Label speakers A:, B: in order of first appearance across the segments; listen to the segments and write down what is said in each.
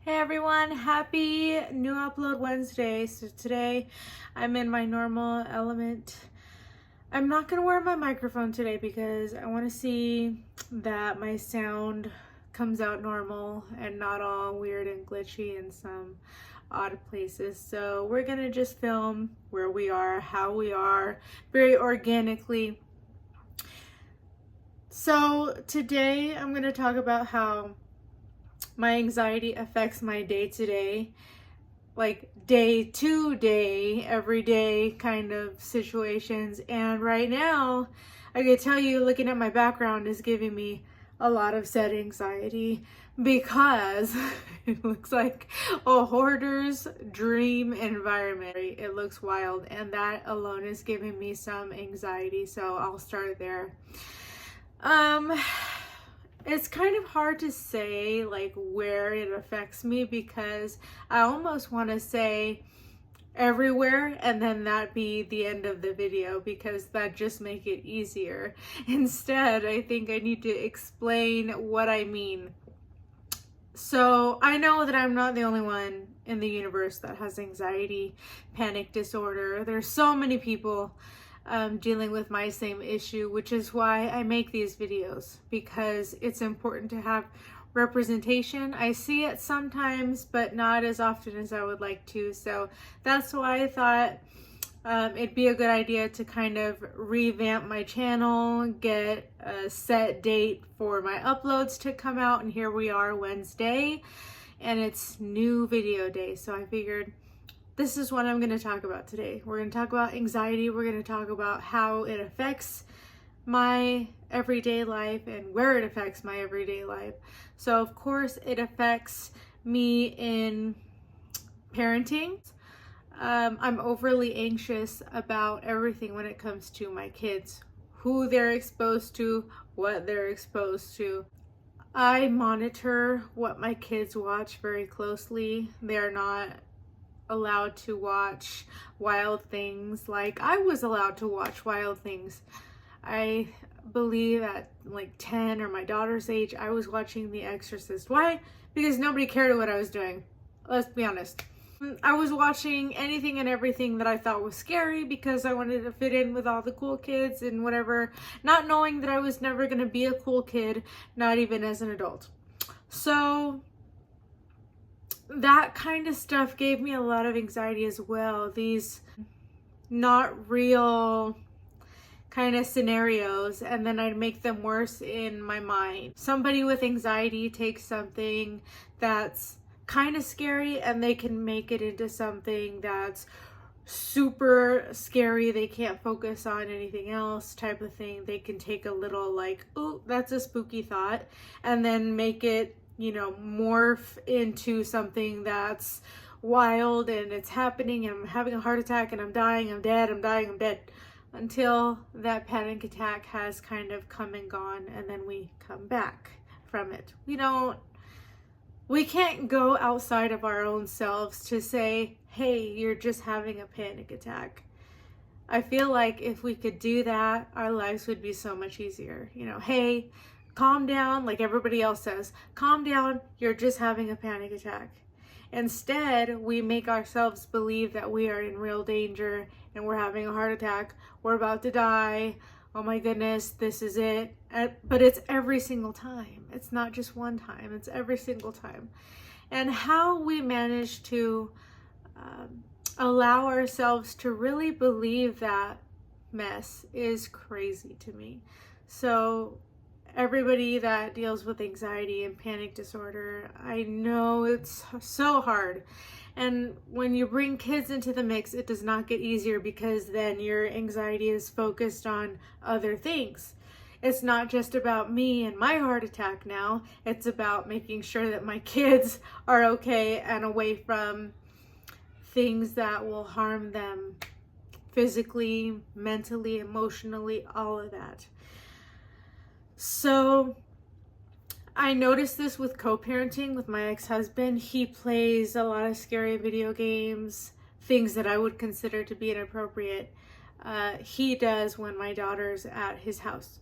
A: Hey everyone, happy new upload Wednesday. So today I'm in my normal element. I'm not gonna wear my microphone today because I want to see that my sound comes out normal and not all weird and glitchy in some odd places. So we're gonna just film where we are, how we are, very organically. So today I'm gonna talk about how my anxiety affects my day-to-day, like day to day, everyday kind of situations. And right now, I can tell you, looking at my background is giving me a lot of said anxiety because it looks like a hoarder's dream environment. It looks wild, and that alone is giving me some anxiety. So I'll start there. It's kind of hard to say like where it affects me because I almost want to say everywhere and then that be the end of the video because that just make it easier. Instead, I think I need to explain what I mean. So I know that I'm not the only one in the universe that has anxiety, panic disorder. There's so many people dealing with my same issue, which is why I make these videos, because it's important to have representation. I see it sometimes, but not as often as I would like to. So that's why I thought it'd be a good idea to kind of revamp my channel, get a set date for my uploads to come out, and here we are Wednesday, and it's new video day. So I figured this is what I'm going to talk about today. We're going to talk about anxiety. We're going to talk about how it affects my everyday life and where it affects my everyday life. So of course it affects me in parenting. I'm overly anxious about everything when it comes to my kids, who they're exposed to, what they're exposed to. I monitor what my kids watch very closely. They're not allowed to watch wild things like I was allowed to watch wild things. I believe at like 10 or my daughter's age, I was watching The Exorcist. Why? Because nobody cared what I was doing. Let's be honest. I was watching anything and everything that I thought was scary because I wanted to fit in with all the cool kids and whatever, not knowing that I was never going to be a cool kid, not even as an adult. So that kind of stuff gave me a lot of anxiety as well. These not real kind of scenarios, and then I'd make them worse in my mind. Somebody with anxiety takes something that's kind of scary and they can make it into something that's super scary. They can't focus on anything else type of thing. They can take a little like, oh, that's a spooky thought, and then make it, morph into something that's wild and it's happening and I'm having a heart attack and I'm dying, I'm dead, I'm dying, I'm dead, until that panic attack has kind of come and gone, and then we come back from it. We can't go outside of our own selves to say, hey, you're just having a panic attack. I feel like if we could do that, our lives would be so much easier. Hey, calm down, like everybody else says, calm down, you're just having a panic attack. Instead, we make ourselves believe that we are in real danger and we're having a heart attack, we're about to die, oh my goodness, this is it. But it's every single time. It's not just one time, it's every single time. And how we manage to allow ourselves to really believe that mess is crazy to me. So everybody that deals with anxiety and panic disorder, I know it's so hard. And when you bring kids into the mix, it does not get easier because then your anxiety is focused on other things. It's not just about me and my heart attack now. It's about making sure that my kids are okay and away from things that will harm them physically, mentally, emotionally, all of that. So I noticed this with co-parenting with my ex-husband. He plays a lot of scary video games, things that I would consider to be inappropriate. He does when my daughter's at his house.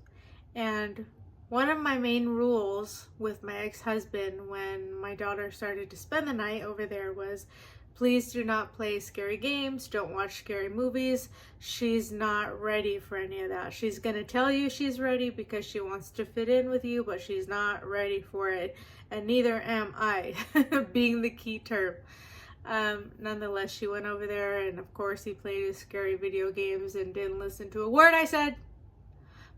A: And One of my main rules with my ex-husband when my daughter started to spend the night over there was, please do not play scary games, don't watch scary movies. She's not ready for any of that. She's gonna tell you she's ready because she wants to fit in with you, but she's not ready for it, and neither am I, being the key term. Nonetheless, she went over there, and of course he played his scary video games and didn't listen to a word I said.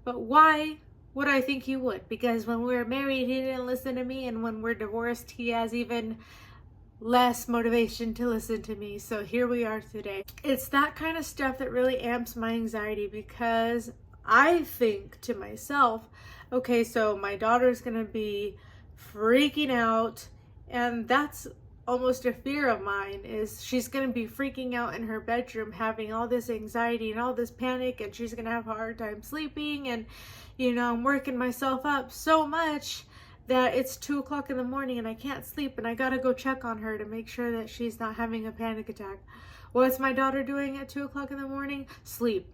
A: But why would I think he would? Because when we were married, he didn't listen to me, and when we're divorced, he has even less motivation to listen to me. So here we are today. It's that kind of stuff that really amps my anxiety, because I think to myself, okay, so my daughter's gonna be freaking out, and that's almost a fear of mine, is she's going to be freaking out in her bedroom, having all this anxiety and all this panic, and she's going to have a hard time sleeping. And I'm working myself up so much that it's 2 o'clock in the morning and I can't sleep, and I got to go check on her to make sure that she's not having a panic attack. What's my daughter doing at 2 o'clock in the morning? Sleep.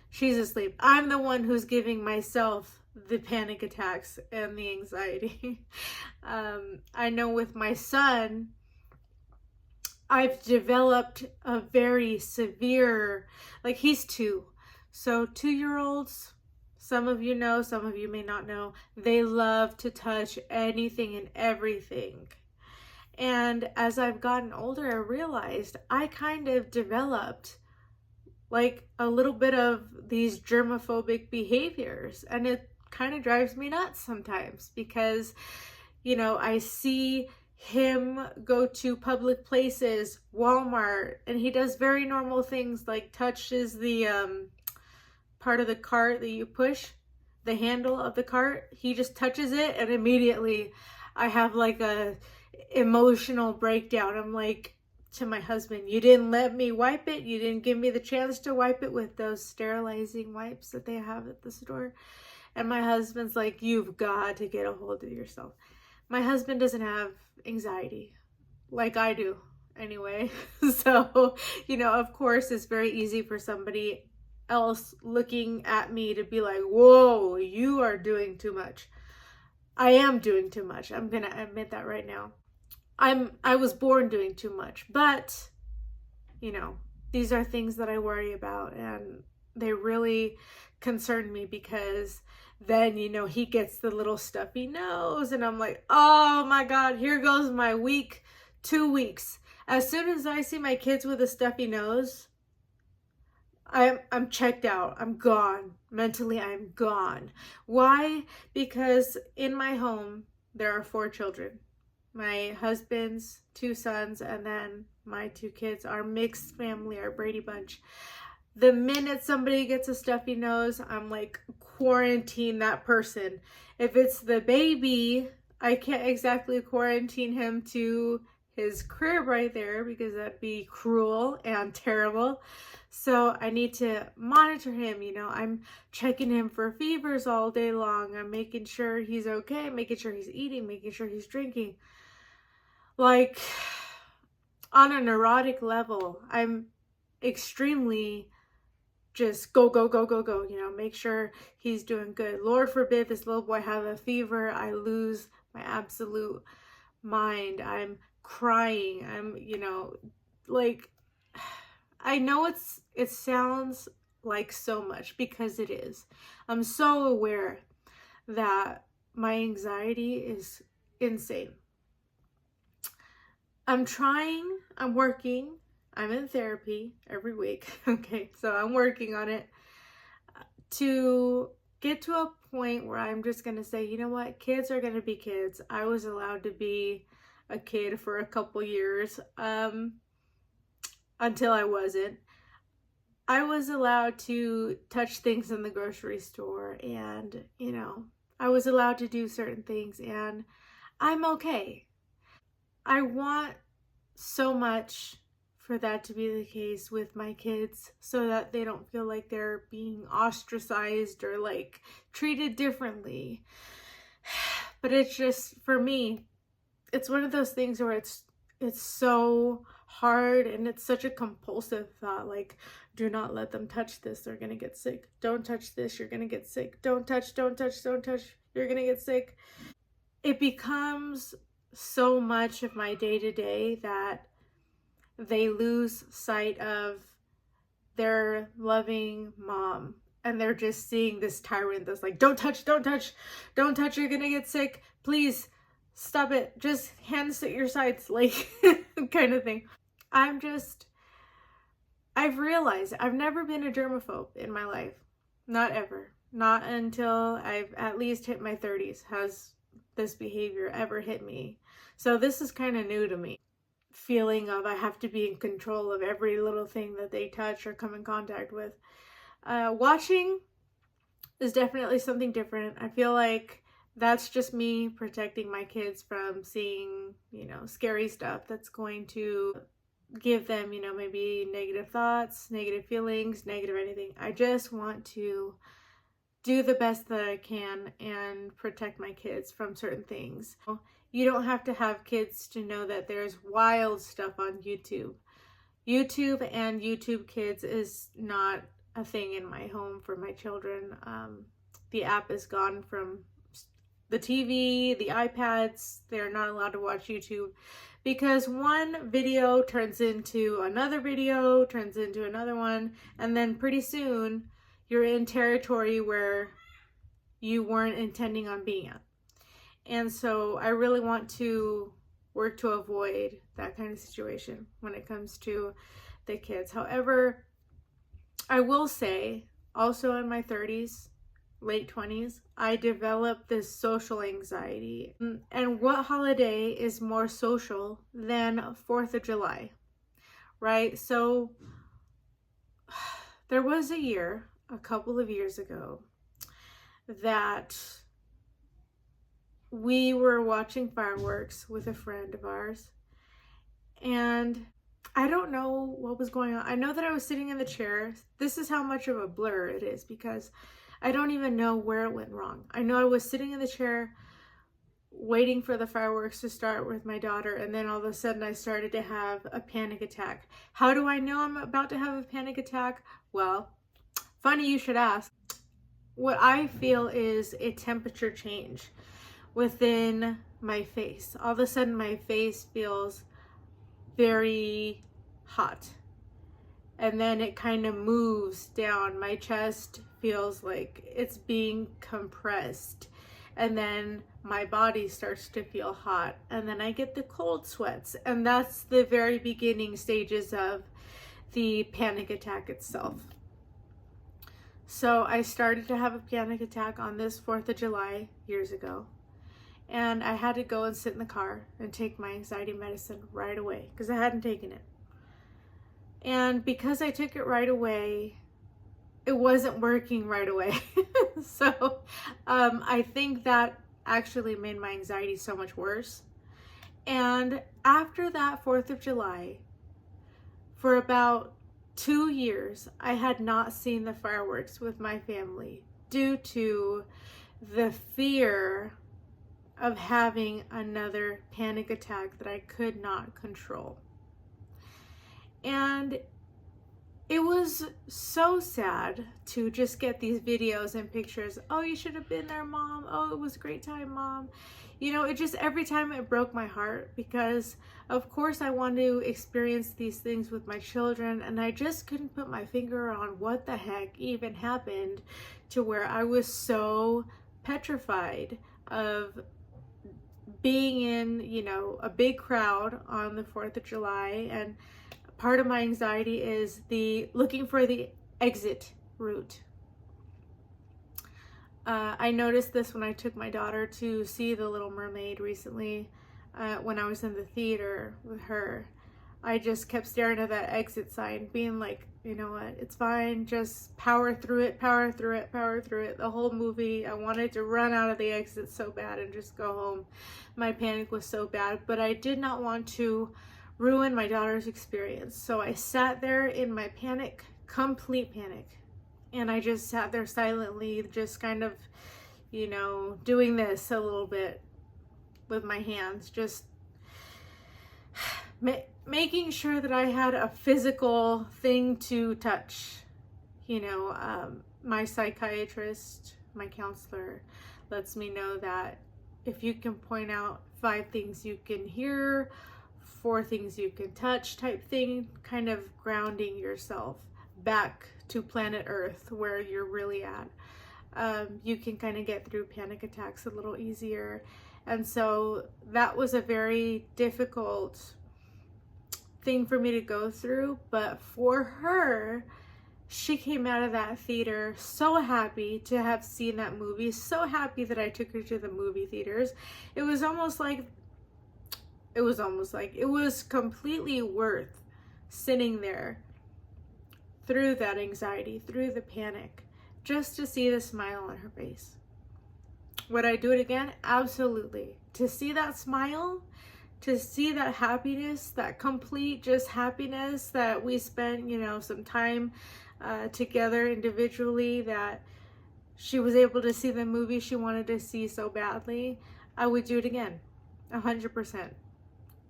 A: She's asleep. I'm the one who's giving myself the panic attacks and the anxiety. I know with my son, I've developed a very severe, like, he's 2. So 2-year-olds, some of you know, some of you may not know, they love to touch anything and everything. And as I've gotten older, I realized I kind of developed like a little bit of these germophobic behaviors, and it kind of drives me nuts sometimes, because I see him go to public places, Walmart, and he does very normal things like touches the part of the cart that you push, the handle of the cart. He just touches it, and immediately I have like a emotional breakdown. I'm like, to my husband, you didn't let me wipe it. You didn't give me the chance to wipe it with those sterilizing wipes that they have at the store. And my husband's like, you've got to get a hold of yourself. My husband doesn't have anxiety like I do anyway. So, of course, it's very easy for somebody else looking at me to be like, whoa, you are doing too much. I am doing too much. I'm going to admit that right now. I was born doing too much, but these are things that I worry about, and they really concern me, because then he gets the little stuffy nose, and I'm like, oh my God, here goes my week, 2 weeks. As soon as I see my kids with a stuffy nose, I'm checked out. I'm gone. Mentally, I'm gone. Why? Because in my home, there are 4 children. My husband's 2 sons, and then my 2 kids. Our mixed family, our Brady Bunch. The minute somebody gets a stuffy nose, I'm like, quarantine that person. If it's the baby, I can't exactly quarantine him to his crib right there, because that'd be cruel and terrible. So I need to monitor him. I'm checking him for fevers all day long. I'm making sure he's okay, making sure he's eating, making sure he's drinking. Like, on a neurotic level, I'm extremely just go, make sure he's doing good. Lord forbid this little boy have a fever. I lose my absolute mind. I'm crying. I'm, like, I know it sounds like so much, because it is. I'm so aware that my anxiety is insane. I'm trying, I'm working, I'm in therapy every week. Okay, so I'm working on it to get to a point where I'm just going to say, you know what, kids are going to be kids. I was allowed to be a kid for a couple years, until I wasn't. I was allowed to touch things in the grocery store, and, I was allowed to do certain things, and I'm okay. I want so much for that to be the case with my kids, so that they don't feel like they're being ostracized or like treated differently. But it's just, for me, it's one of those things where it's so hard, and it's such a compulsive thought, like, do not let them touch this, they're gonna get sick. Don't touch this, you're gonna get sick. Don't touch, don't touch, don't touch, you're gonna get sick. It becomes so much of my day-to-day that they lose sight of their loving mom, and they're just seeing this tyrant that's like, don't touch, don't touch, don't touch, you're gonna get sick, please stop it, just hands at your sides, like kind of thing. I've realized I've never been a germaphobe in my life. Not ever. Not until I've at least hit my 30s has this behavior ever hit me. So this is kind of new to me. Feeling of I have to be in control of every little thing that they touch or come in contact with. Watching is definitely something different. I feel like that's just me protecting my kids from seeing, scary stuff that's going to give them, maybe negative thoughts, negative feelings, negative anything. I just want to do the best that I can and protect my kids from certain things. You don't have to have kids to know that there's wild stuff on YouTube. YouTube and YouTube Kids is not a thing in my home for my children. The app is gone from the TV, the iPads. They're not allowed to watch YouTube because one video turns into another video, turns into another one, and then pretty soon you're in territory where you weren't intending on being at. And so I really want to work to avoid that kind of situation when it comes to the kids. However, I will say also in my 30s, late 20s, I developed this social anxiety. And what holiday is more social than 4th of July, right? So there was a couple of years ago, that we were watching fireworks with a friend of ours, and I don't know what was going on. I know that I was sitting in the chair. This is how much of a blur it is because I don't even know where it went wrong. I know I was sitting in the chair waiting for the fireworks to start with my daughter, and then all of a sudden I started to have a panic attack. How do I know I'm about to have a panic attack? Well, funny you should ask. What I feel is a temperature change within my face. All of a sudden my face feels very hot, and then it kind of moves down. My chest feels like it's being compressed, and then my body starts to feel hot, and then I get the cold sweats, and that's the very beginning stages of the panic attack itself. So I started to have a panic attack on this 4th of July years ago. And I had to go and sit in the car and take my anxiety medicine right away because I hadn't taken it. And because I took it right away, it wasn't working right away. So I think that actually made my anxiety so much worse. And after that 4th of July, for about 2 years, I had not seen the fireworks with my family due to the fear of having another panic attack that I could not control. And it was so sad to just get these videos and pictures. Oh, you should have been there, Mom. Oh, it was a great time, Mom. It just, every time it broke my heart because of course I want to experience these things with my children, and I just couldn't put my finger on what the heck even happened to where I was so petrified of being in, a big crowd on the 4th of July. And part of my anxiety is looking for the exit route. I noticed this when I took my daughter to see The Little Mermaid recently. When I was in the theater with her, I just kept staring at that exit sign, being like, you know what, it's fine, just power through it, power through it, power through it. The whole movie, I wanted to run out of the exit so bad and just go home. My panic was so bad, but I did not want to ruin my daughter's experience. So I sat there in my panic, complete panic, and I just sat there silently, just kind of, doing this a little bit with my hands, just making sure that I had a physical thing to touch. You know, my psychiatrist, my counselor lets me know that if you can point out 5 things you can hear, 4 things you can touch type thing, kind of grounding yourself back to planet Earth where you're really at. You can kind of get through panic attacks a little easier. And so that was a very difficult thing for me to go through. But for her, she came out of that theater so happy to have seen that movie, so happy that I took her to the movie theaters. It was completely worth sitting there through that anxiety, through the panic, just to see the smile on her face. Would I do it again? Absolutely. To see that smile, to see that happiness, that complete just happiness that we spent, you know, some time together individually, that she was able to see the movie she wanted to see so badly, I would do it again, 100%.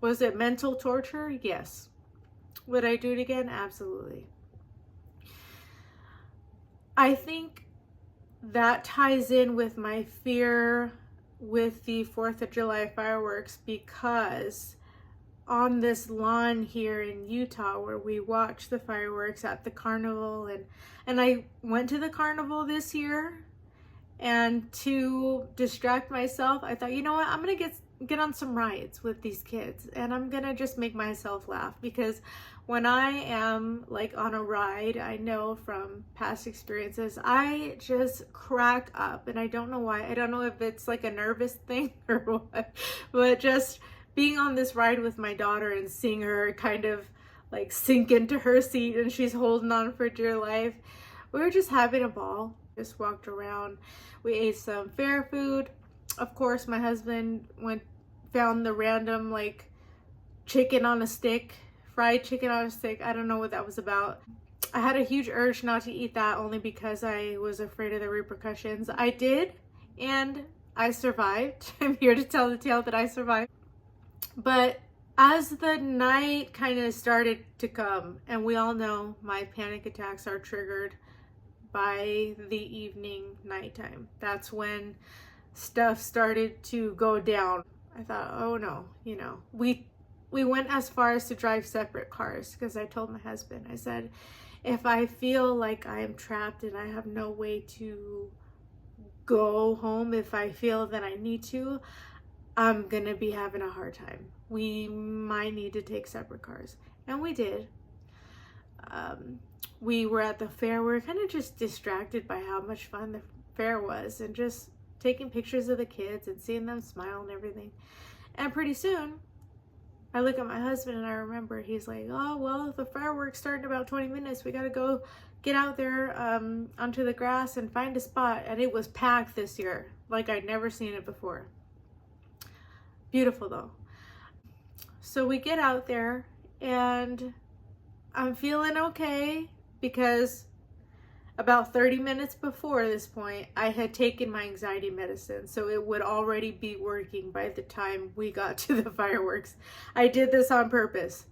A: Was it mental torture? Yes. Would I do it again? Absolutely. I think that ties in with my fear with the 4th of July fireworks, because on this lawn here in Utah where we watch the fireworks at the carnival, and I went to the carnival this year, and to distract myself, I thought, you know what, I'm gonna get on some rides with these kids, and I'm gonna just make myself laugh, because when I am like on a ride, I know from past experiences, I just crack up, and I don't know why. I don't know if it's like a nervous thing or what, but just being on this ride with my daughter and seeing her kind of like sink into her seat and she's holding on for dear life, we were just having a ball. Just walked around. We ate some fair food. Of course, my husband found the random like chicken on a stick, fried chicken on a stick. I don't know what that was about. I had a huge urge not to eat that, only because I was afraid of the repercussions. I did, and I survived. I'm here to tell the tale that I survived. But as the night kind of started to come, and we all know my panic attacks are triggered by the evening, nighttime. That's when stuff started to go down. I thought, oh no, you know, we went as far as to drive separate cars, because I told my husband, I said, if I feel like I am trapped and I have no way to go home, if I feel that I need to, I'm gonna be having a hard time. We might need to take separate cars. And we did. We were at the fair. We were kind of just distracted by how much fun the fair was, and just taking pictures of the kids and seeing them smile and everything. And pretty soon, I look at my husband and I remember he's like, oh, well, the fireworks start in about 20 minutes. We got to go get out there onto the grass and find a spot. And it was packed this year, like I'd never seen it before. Beautiful though. So we get out there and I'm feeling okay, because about 30 minutes before this point, I had taken my anxiety medicine, so it would already be working by the time we got to the fireworks. I did this on purpose.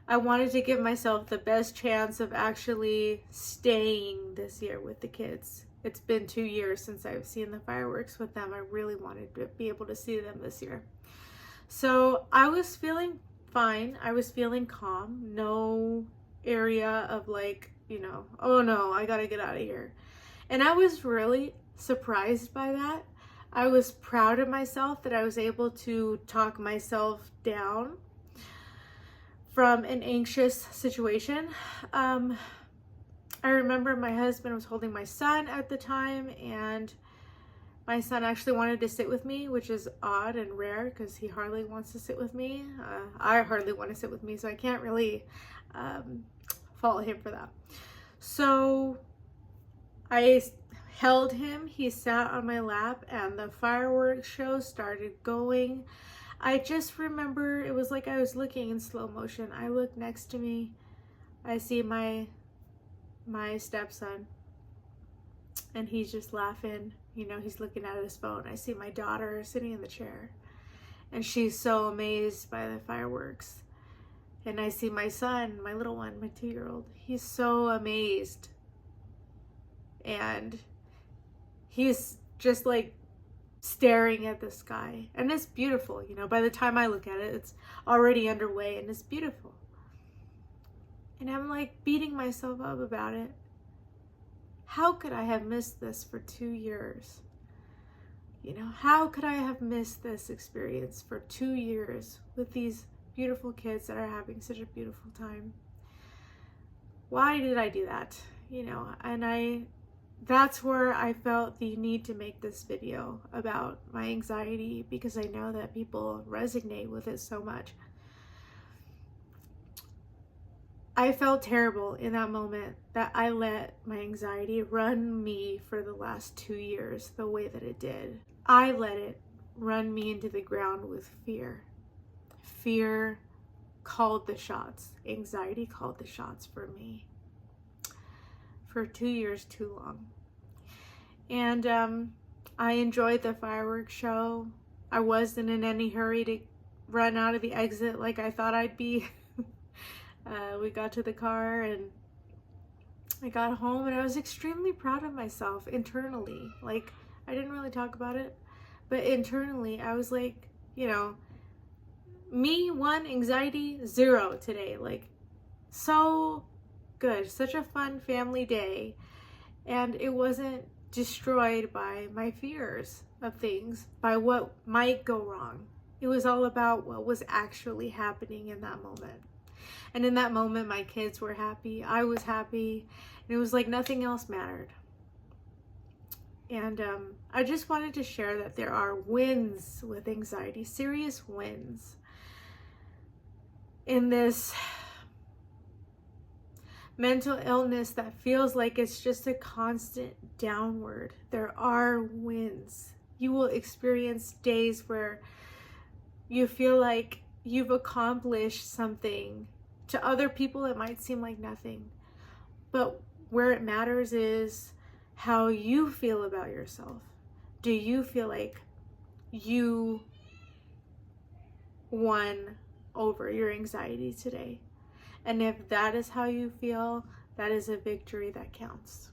A: I wanted to give myself the best chance of actually staying this year with the kids. It's been 2 years since I've seen the fireworks with them. I really wanted to be able to see them this year. So I was feeling fine. I was feeling calm. No area of like, you know, oh no, I gotta get out of here. And I was really surprised by that. I was proud of myself that I was able to talk myself down from an anxious situation. I remember my husband was holding my son at the time, and my son actually wanted to sit with me, which is odd and rare because he hardly wants to sit with me. I hardly want to sit with me, so I can't really fault him for that. So I held him, he sat on my lap, and the fireworks show started going. I just remember it was like I was looking in slow motion. I look next to me, I see my stepson, and he's just laughing. You know, he's looking at his phone. I see my daughter sitting in the chair, and she's so amazed by the fireworks. And I see my son, my little one, my 2-year-old. He's so amazed. And he's just like staring at the sky. And it's beautiful, you know. By the time I look at it, it's already underway and it's beautiful. And I'm like beating myself up about it. How could I have missed this for 2 years? You know, how could I have missed this experience for 2 years with these beautiful kids that are having such a beautiful time? Why did I do that? You know, and that's where I felt the need to make this video about my anxiety, because I know that people resonate with it so much. I felt terrible in that moment that I let my anxiety run me for the last 2 years the way that it did. I let it run me into the ground with fear. Fear called the shots. Anxiety called the shots for me for 2 years too long. And I enjoyed the fireworks show. I wasn't in any hurry to run out of the exit like I thought I'd be. We got to the car and I got home and I was extremely proud of myself internally. Like, I didn't really talk about it, but internally I was like, you know, me 1, anxiety 0 today. Like, so good. Such a fun family day. And it wasn't destroyed by my fears of things, by what might go wrong. It was all about what was actually happening in that moment. And in that moment, my kids were happy. I was happy. And it was like nothing else mattered. And I just wanted to share that there are wins with anxiety, serious wins in this mental illness that feels like it's just a constant downward. There are wins. You will experience days where you feel like you've accomplished something. To other people, it might seem like nothing. But where it matters is how you feel about yourself. Do you feel like you won over your anxiety today? And if that is how you feel, that is a victory that counts.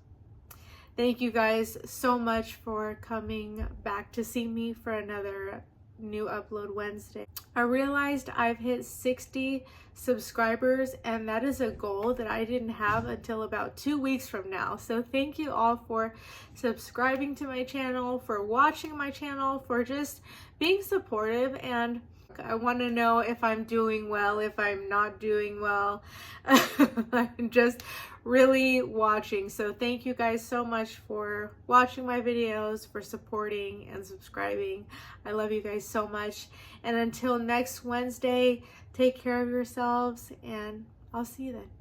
A: Thank you guys so much for coming back to see me for another new upload Wednesday. I realized I've hit 60 subscribers, and that is a goal that I didn't have until about 2 weeks from now. So thank you all for subscribing to my channel, for watching my channel, for just being supportive. And I want to know if I'm doing well, if I'm not doing well. I'm just really watching. So thank you guys so much for watching my videos, for supporting and subscribing. I love you guys so much. And until next Wednesday, take care of yourselves, and I'll see you then.